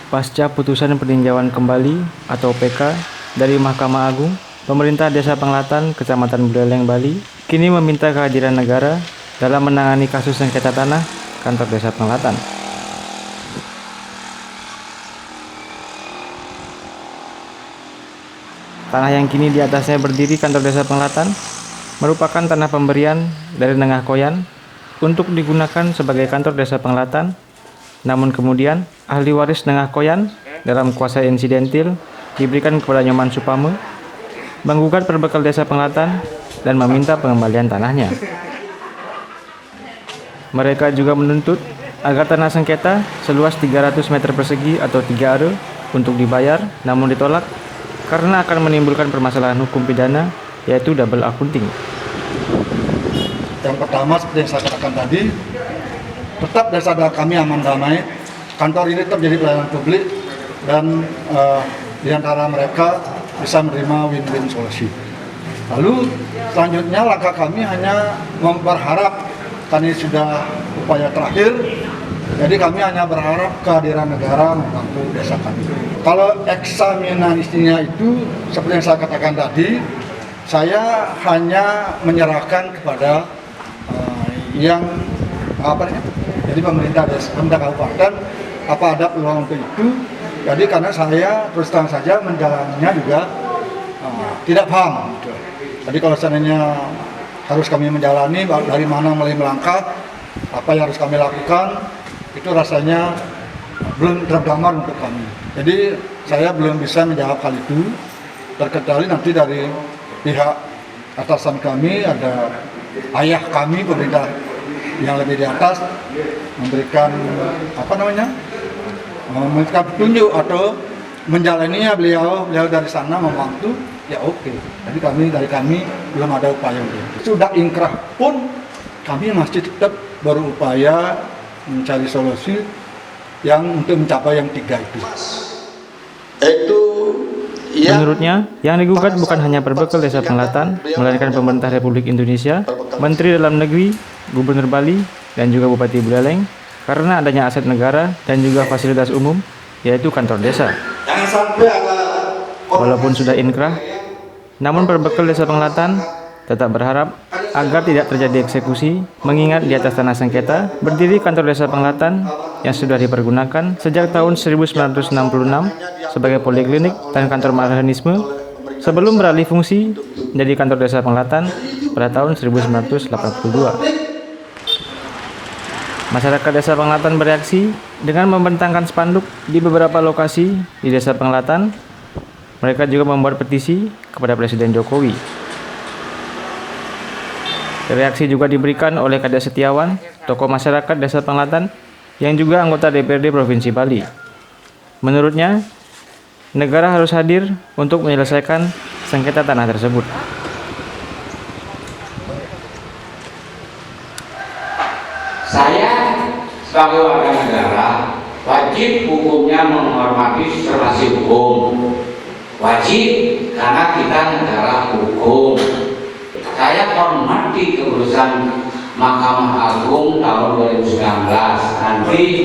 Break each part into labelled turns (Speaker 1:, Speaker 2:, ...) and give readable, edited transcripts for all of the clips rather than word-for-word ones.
Speaker 1: Pasca putusan peninjauan kembali atau PK dari Mahkamah Agung, pemerintah Desa Penglatan, Kecamatan Buleleng, Bali, kini meminta kehadiran negara dalam menangani kasus sengketa tanah kantor Desa Penglatan. Tanah yang kini di atasnya berdiri kantor Desa Penglatan merupakan tanah pemberian dari Nengah Koyan untuk digunakan sebagai kantor Desa Penglatan. Namun kemudian ahli waris Nengah Koyan dalam kuasa insidentil diberikan kepada Nyoman Supame menggugat perbekal Desa Penglatan dan meminta pengembalian tanahnya. Mereka juga menuntut agar tanah sengketa seluas 300 meter persegi atau 3 are untuk dibayar, namun ditolak karena akan menimbulkan permasalahan hukum pidana, yaitu double accounting.
Speaker 2: Yang pertama, seperti yang saya katakan tadi, tetap desa kami aman damai. Kantor ini tetap jadi pelayanan publik dan di antara mereka bisa menerima win-win solusi. Lalu selanjutnya langkah kami hanya berharap, karena ini sudah upaya terakhir, jadi kami hanya berharap kehadiran negara membantu desa kami. Kalau eksaminasinya itu seperti yang saya katakan tadi, saya hanya menyerahkan kepada jadi pemerintah desa, pemerintah kabupaten, apa ada peluang untuk itu. Jadi karena saya terus terang saja menjalannya juga tidak paham. Gitu. Jadi kalau seandainya harus kami menjalani dari mana mulai melangkah, apa yang harus kami lakukan, itu rasanya belum tergambar untuk kami. Jadi saya belum bisa menjawab hal itu. Terkecuali nanti dari pihak atasan kami, ada ayah kami, pemerintah yang lebih di atas, memberikan memberikan petunjuk atau menjalaninya, beliau dari sana membantu, ya oke. Jadi dari kami belum ada upaya untuk itu. Sudah inkrah pun kami masih tetap berupaya mencari solusi yang untuk mencapai yang 3 itu.
Speaker 1: Menurutnya, yang digugat bukan hanya perbekal Desa Penglatan, melainkan pemerintah Republik Indonesia, Menteri Dalam Negeri, Gubernur Bali, dan juga Bupati Buleleng, karena adanya aset negara dan juga fasilitas umum, yaitu kantor desa. Walaupun sudah inkrah, namun perbekal Desa Penglatan tetap berharap agar tidak terjadi eksekusi, mengingat di atas tanah sengketa berdiri kantor Desa Penglatan yang sudah dipergunakan sejak tahun 1966 sebagai poliklinik dan kantor mekanisme sebelum beralih fungsi menjadi kantor Desa Penglatan pada tahun 1982. Masyarakat Desa Penglatan bereaksi dengan membentangkan spanduk di beberapa lokasi di Desa Penglatan. Mereka juga membuat petisi kepada Presiden Jokowi. Reaksi juga diberikan oleh Kadek Setiawan, tokoh masyarakat Desa Penglatan, yang juga anggota DPRD Provinsi Bali. Menurutnya, negara harus hadir untuk menyelesaikan sengketa tanah tersebut.
Speaker 3: Saya sebagai warga negara wajib hukumnya menghormati sistemasi hukum. Wajib karena kita negara hukum. Saya hormati keputusan Mahkamah Agung tahun 2019, nanti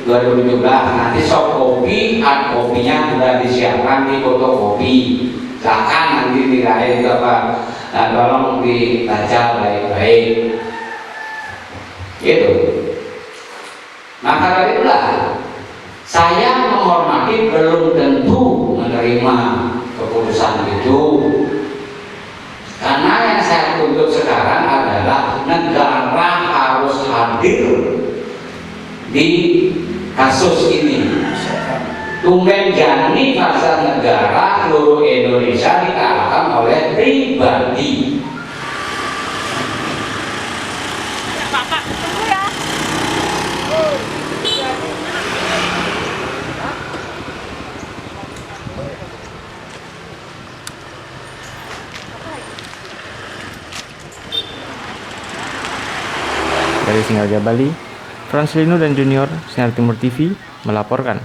Speaker 3: 2017, nanti soft copy, hard copy-nya sudah disiapkan di fotokopi. Silakan nanti nilai itu apa, nah, tolong dibaca baik-baik. Gitu. Maka dari itulah saya menghormati, belum tentu menerima keputusan itu. Karena yang saya tuntut sekarang adalah negara harus hadir di kasus ini. Tumben jani pasar negara seluruh Indonesia dikalahkan oleh pribadi.
Speaker 1: Dari Singaraja, Bali, Franslino dan Junior, Sinar Timur TV, melaporkan.